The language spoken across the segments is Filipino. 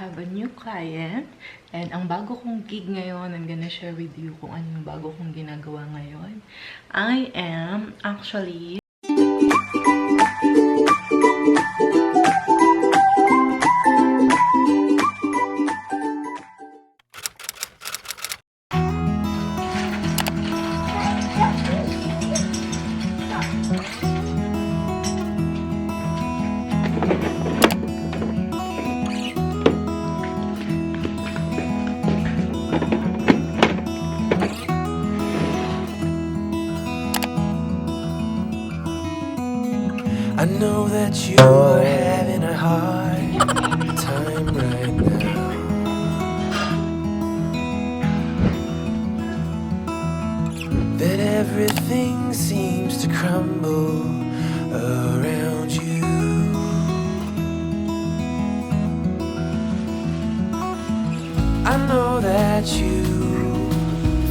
have a new client and ang bago kong gig ngayon, I'm gonna share with you kung ano yung bago kong ginagawa ngayon. I am actually I know that you're having a hard time right now. That everything seems to crumble around you. I know that you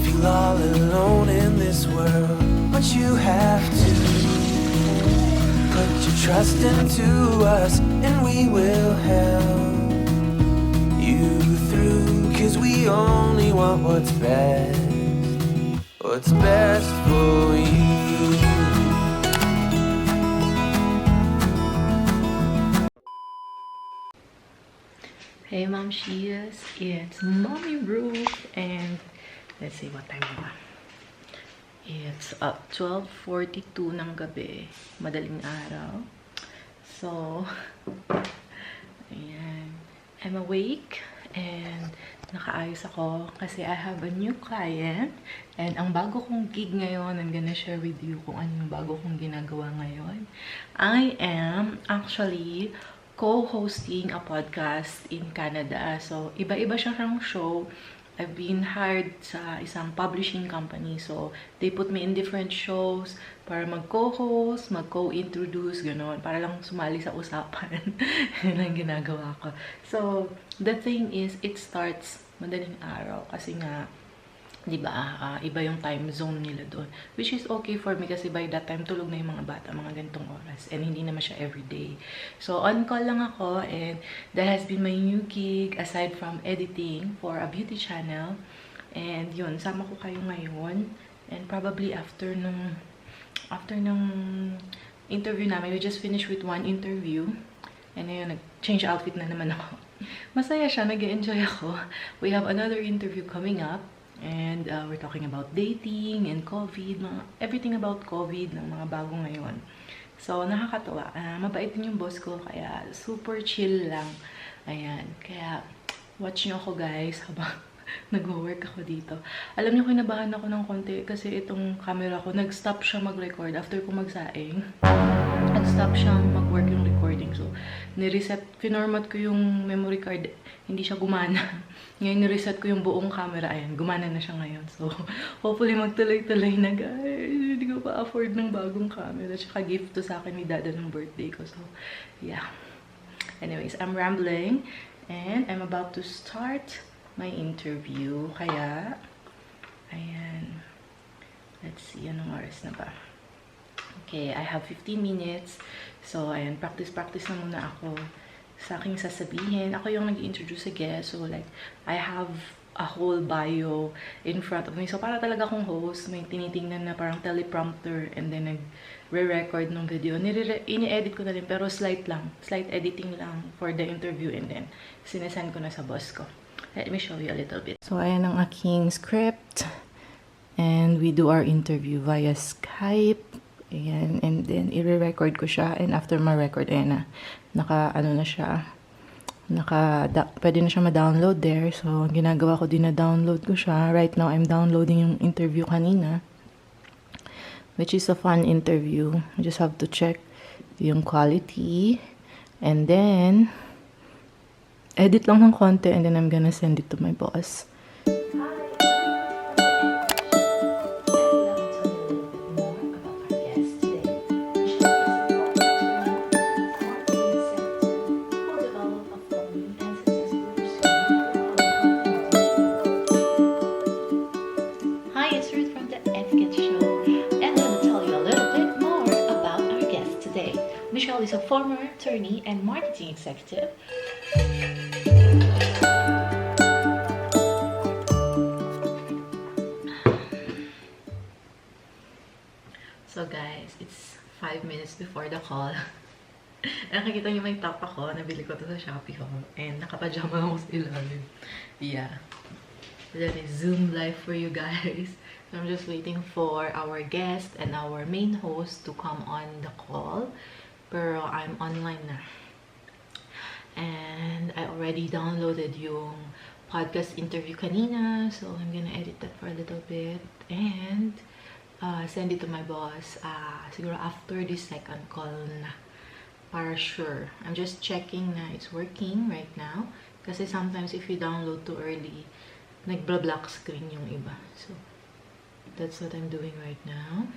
feel all alone in this world, but you have to put your trust into us, and we will help you through. 'Cause we only want what's best for you. Hey Momshies, it's Mommy Ruth and let's see what time ba. It's 12:42 ng gabi, madaling araw. So, ayan. I'm awake and nakaayos ako kasi I have a new client and ang bago kong gig ngayon, I'm gonna share with you kung ano yung bago kong ginagawa ngayon. I am actually co-hosting a podcast in Canada. So, iba-iba siyang show. I've been hired sa isang publishing company. So, they put me in different shows para mag-co-host, mag-co-introduce, gano'n. Para lang sumali sa usapan. Yun ang ginagawa ko. So, the thing is, it starts madaling araw. Kasi nga, di ba, iba yung time zone nila doon. Which is okay for me kasi by that time, tulog na yung mga bata, mga ganitong oras. And hindi naman siya everyday. So, on call lang ako and that has been my new gig aside from editing for a beauty channel. And yun, sama ko kayo ngayon. And probably after nung interview namin, we just finished with one interview. And ayun, nag-change outfit na naman ako. Masaya siya, nag-enjoy ako. We have another interview coming up. And we're talking about dating and COVID, everything about COVID ng mga bago ngayon. So, nakakatawa. Mabait din yung boss ko, kaya super chill lang. Ayan. Kaya, watch nyo ako guys habang nag-work ako dito. Alam niyo, kinabahan ako ng konti kasi itong camera ko, nag-stop siya mag-record after ko magsaing. Nag-stop siya mag-work yung recording. So, nireset, finormat ko yung memory card. Hindi siya gumana. Ngayon, nireset ko yung buong camera. Ayan, gumana na siya ngayon. So, hopefully magtuloy-tuloy na guys. Hindi ko pa afford ng bagong camera. Tsaka gift to sa akin ni Dada ng birthday ko. So, yeah. Anyways, I'm rambling. And I'm about to start my interview. Kaya, ayan. Let's see, anong oras na ba? Okay, I have 15 minutes. So, ayan, practice na muna ako sa aking sasabihin. Ako yung nag-introduce sa guest. So, like, I have a whole bio in front of me. So, para talaga akong host, may tinitingnan na parang teleprompter and then nag-re-record ng video. Ini-edit ko na din, pero slight lang. Slight editing lang for the interview and then sinesend ko na sa boss ko. Let me show you a little bit. So, ayan ang aking script. And we do our interview via Skype. Ayan, and then i-record ko siya and after ma-record, ayan na, pwede na siya ma-download there. So, ginagawa ko, dina-download ko siya. Right now, I'm downloading yung interview kanina, which is a fun interview. I just have to check yung quality and then edit lang ng konti and then I'm gonna send it to my boss. Is a former attorney and marketing executive. minutes before the call. Nakikita niyo may top ako. Nabili ko to sa Shopee Hall. And nakapajama ako sa ilalim. Yeah. That is Zoom life for you guys. So I'm just waiting for our guest and our main host to come on the call. Pero I'm online na. And I already downloaded yung podcast interview kanina. So I'm gonna edit that for a little bit. And send it to my boss. Siguro after this second call na. Para sure. I'm just checking na it's working right now. Kasi sometimes if you download too early, nag-block screen yung iba. So, that's what I'm doing right now.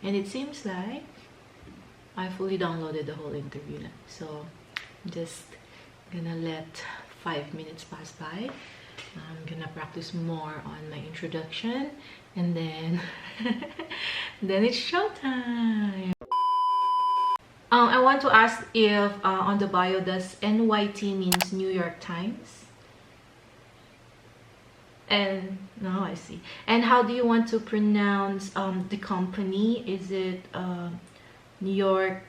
And it seems like I fully downloaded the whole interview na. So, I'm just gonna let 5 minutes pass by. I'm gonna practice more on my introduction. And then, then it's showtime! I want to ask if on the bio, does NYT means New York Times? And no, I see. And how do you want to pronounce the company? Is it New York?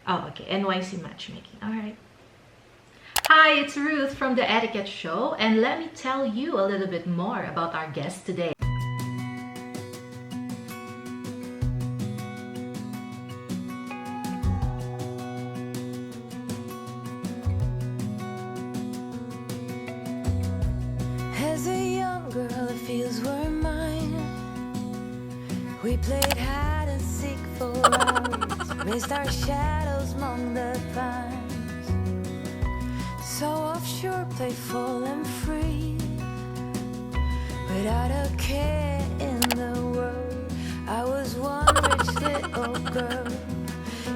Oh, okay. NYC Matchmaking. All right. Hi, it's Ruth from the Etiquette Show, and let me tell you a little bit more about our guest today. We played hide and seek for hours, raised our shadows among the pines. So offshore, playful and free, without a care in the world. I was one rich little girl,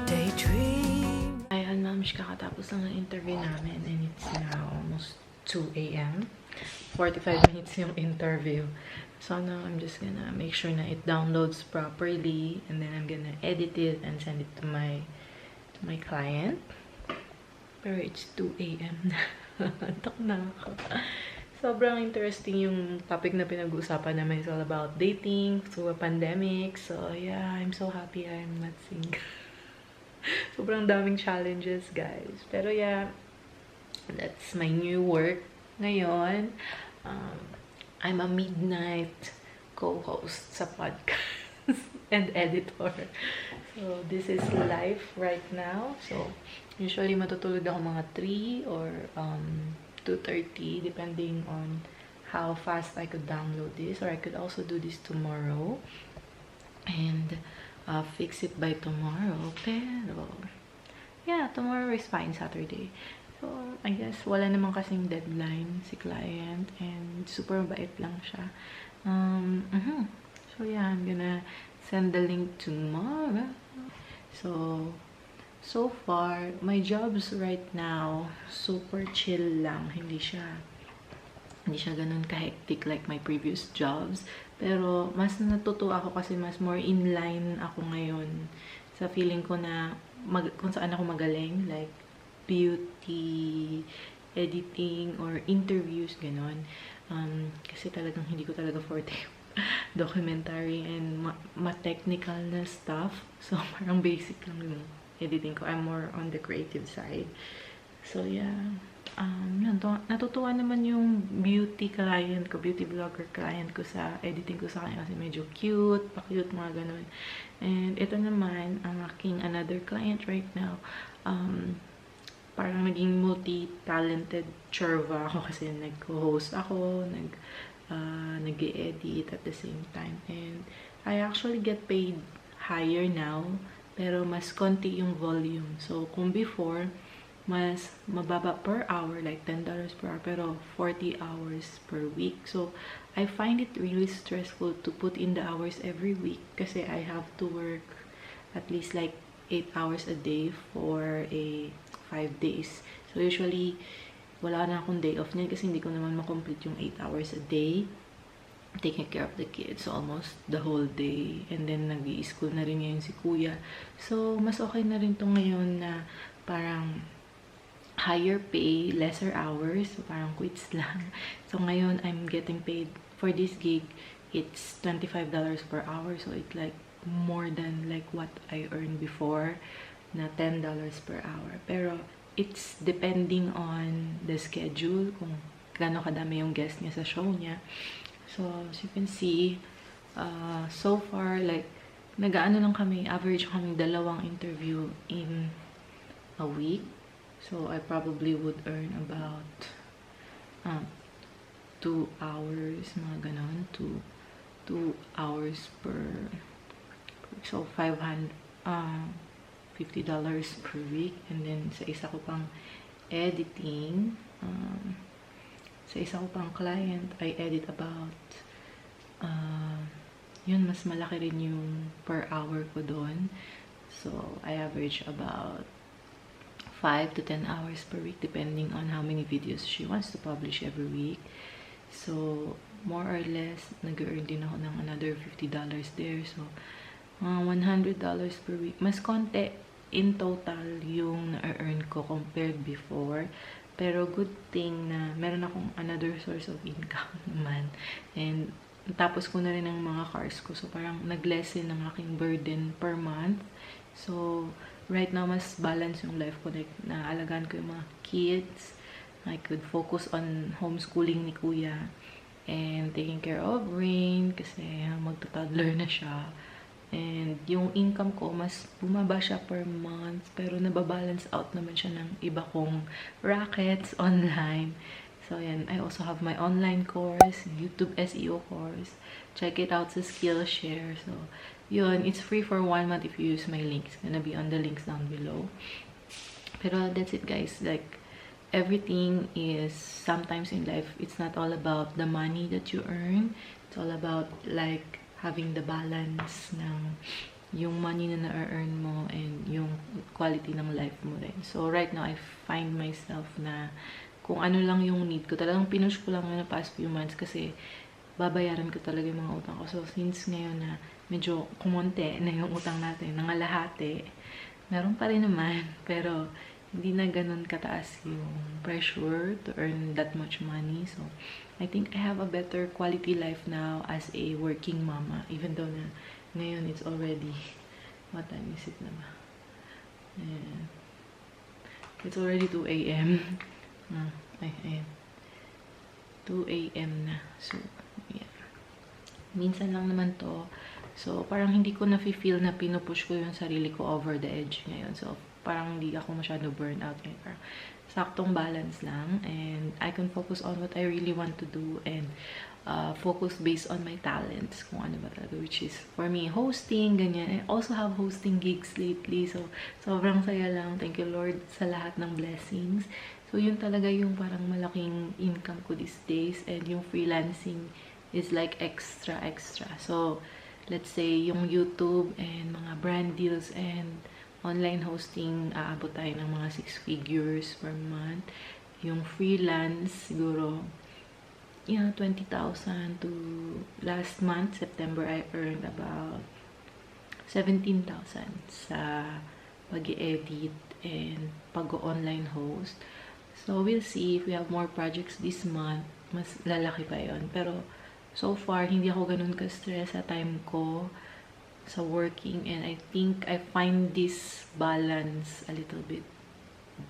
daydream. Ayan, Momsh, kakatapos lang ng interview namin and it's now almost 2 a.m. 45 minutes yung interview. So now I'm just gonna make sure na it downloads properly and then I'm gonna edit it and send it to my client. Pero it's 2 a.m. na. Antok na ako. Sobrang interesting yung topic na pinag-uusapan namin. It's all about dating through a pandemic. So yeah, I'm so happy I'm not single. Sobrang daming challenges, guys. Pero yeah, that's my new work ngayon. I'm a midnight co-host sa podcast and editor. So, this is life right now. So, usually matutulog ako mga 3 or 2:30 depending on how fast I could download this. Or I could also do this tomorrow and fix it by tomorrow. Pero, yeah, tomorrow is fine, Saturday. So, I guess wala naman kasing deadline si client and super bait lang siya. So, yeah, I'm gonna send the link tomorrow. So far, my jobs right now, super chill lang. Hindi siya ganun ka-hectic like my previous jobs. Pero, mas natutuwa ako kasi mas more inline ako ngayon sa feeling ko na kung saan ako magaling. Like, beauty, editing, or interviews, ganon. Kasi talagang hindi ko talaga forte documentary and ma-technical na stuff. So, parang basic lang yung editing ko. I'm more on the creative side. So, yeah. Yun, natutuwa naman yung beauty client ko, beauty vlogger client ko sa editing ko sa kanya kasi medyo cute, pa-cute, mga ganon. And ito naman, ang aking another client right now, parang naging multi-talented churva ako kasi nag-host ako, nag-edit at the same time. And I actually get paid higher now, pero mas konti yung volume. So, kung before, mas mababa per hour, like $10 per hour, pero 40 hours per week. So, I find it really stressful to put in the hours every week kasi I have to work at least like 8 hours a day for 5 days. So, usually, wala na akong day off niyan kasi hindi ko naman makomplete yung 8 hours a day. Taking care of the kids almost the whole day. And then, nag-i-school na rin ngayon si kuya. So, mas okay na rin to ngayon na parang higher pay, lesser hours. So, parang quits lang. So, ngayon, I'm getting paid for this gig it's $25 per hour. So it's like more than like what I earned before na $10 per hour. Pero it's depending on the schedule, kung gaano kadami yung guest niya sa show niya. So as you can see, so far like nag-aano lang kami, average kami 2 interview in a week. So I probably would earn about 2 hours, mga ganon, 2 hours per, so $50 per week. And then sa isa ko pang editing, sa isa ko pang client, I edit about yun, mas malaki rin yung per hour ko doon. So I average about 5 to 10 hours per week depending on how many videos she wants to publish every week. So more or less nag-earn din ako ng another $50 there. So $100 per week. Mas konti in total yung na-earn ko compared before. Pero good thing na meron akong another source of income naman. And tapos ko na rin ang mga cars ko. So parang nag-lessen ang aking burden per month. So right now mas balance yung life ko. Like, naalagaan ko yung mga kids. I could focus on homeschooling ni Kuya and taking care of Rain kasi magto-toddler na siya. And yung income ko, mas bumaba siya per month, pero nababalance out naman siya ng iba kong rackets online. So yan, I also have my online course, YouTube SEO course. Check it out sa Skillshare. So yun, it's free for 1 month if you use my links. It's gonna be on the links down below. Pero that's it guys, like everything is, sometimes in life, it's not all about the money that you earn. It's all about like having the balance ng yung money na na-earn mo and yung quality ng life mo rin. So right now, I find myself na kung ano lang yung need ko, talagang pinush ko lang yung past few months kasi babayaran ko talaga yung mga utang ko. So since ngayon na medyo kumonte na yung utang natin, nangalahati, meron pa rin naman, pero hindi na ganun kataas yung pressure to earn that much money. So, I think I have a better quality life now as a working mama. Even though na ngayon it's already, what time is it na ba? Yeah. It's already 2 a.m. Ayan. 2 a.m. na. So, yeah. Minsan lang naman to. So, parang hindi ko na-feel na pinupush ko yung sarili ko over the edge ngayon. So, parang hindi ako masyado burnout ngayon. Parang saktong balance lang. And I can focus on what I really want to do and focus based on my talents. Kung ano ba talaga. Which is, for me, hosting, ganyan. I also have hosting gigs lately. So, sobrang saya lang. Thank you, Lord, sa lahat ng blessings. So, yun talaga yung parang malaking income ko these days. And yung freelancing is like extra. So, let's say, yung YouTube and mga brand deals and online hosting, aabot tayo ng mga 6 figures per month. Yung freelance, siguro, 20,000 to last month, September, I earned about 17,000 sa pag-edit and pag-online host. So, we'll see if we have more projects this month. Mas lalaki pa yun. Pero, so far, hindi ako ganun ka-stress sa time ko sa working, and I think I find this balance a little bit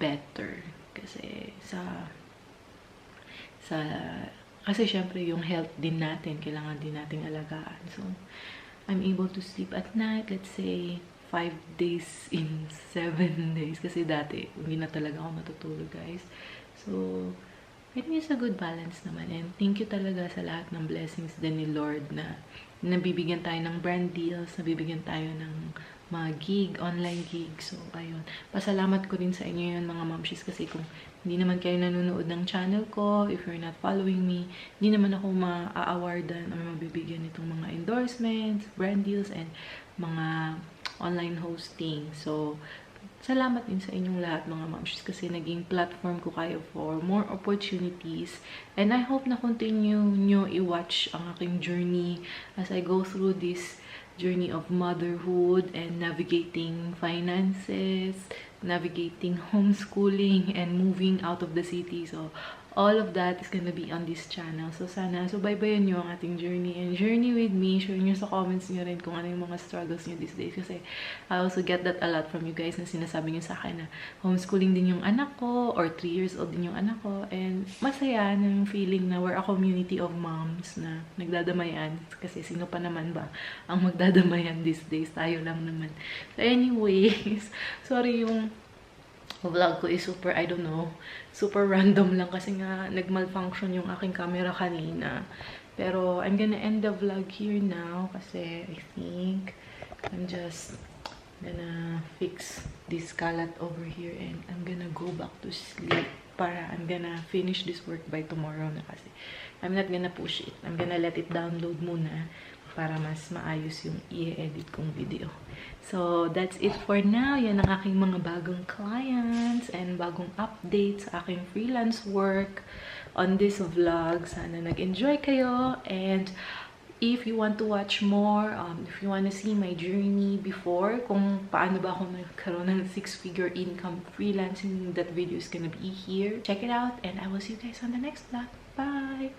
better kasi kasi syempre yung health din natin, kailangan din nating alagaan. So I'm able to sleep at night, let's say 5 days in 7 days kasi dati hindi na talaga ako matutulog guys. So I think it's a good balance naman, and thank you talaga sa lahat ng blessings din ni Lord na nabibigyan tayo ng brand deals, nabibigyan tayo ng mga gig, online gig. So, ayun. Pasalamat ko din sa inyo yun, mga Momshies, kasi kung hindi naman kayo nanonood ng channel ko, if you're not following me, hindi naman ako ma-awardan or mabibigyan itong mga endorsements, brand deals, and mga online hosting. So, salamat din sa inyong lahat, mga Momshies, kasi naging platform ko kayo for more opportunities. And I hope na continue nyo i-watch ang aking journey as I go through this journey of motherhood and navigating finances, navigating homeschooling, and moving out of the city. So, all of that is gonna be on this channel. So sana subaybayan nyo ang ating journey and journey with me. Share nyo sa comments nyo rin kung ano yung mga struggles nyo these days. Kasi I also get that a lot from you guys na sinasabi nyo sa akin na homeschooling din yung anak ko or 3 years old din yung anak ko. And masaya na yung feeling na we're a community of moms na nagdadamayan. Kasi sino pa naman ba ang magdadamayan these days? Tayo lang naman. So anyways, sorry yung vlog ko is super, I don't know, super random lang kasi nga nag-malfunction yung aking camera kanina. Pero I'm gonna end the vlog here now kasi I think I'm just gonna fix this kalat over here and I'm gonna go back to sleep para I'm gonna finish this work by tomorrow na kasi I'm not gonna push it. I'm gonna let it download muna para mas maayos yung i-edit kong video. So, that's it for now. Yan ang aking mga bagong clients and bagong updates sa aking freelance work on this vlog. Sana nag-enjoy kayo. And if you want to watch more, if you want to see my journey before, kung paano ba ako nagkaroon ng 6-figure income freelancing, that video is gonna be here. Check it out and I will see you guys on the next vlog. Bye!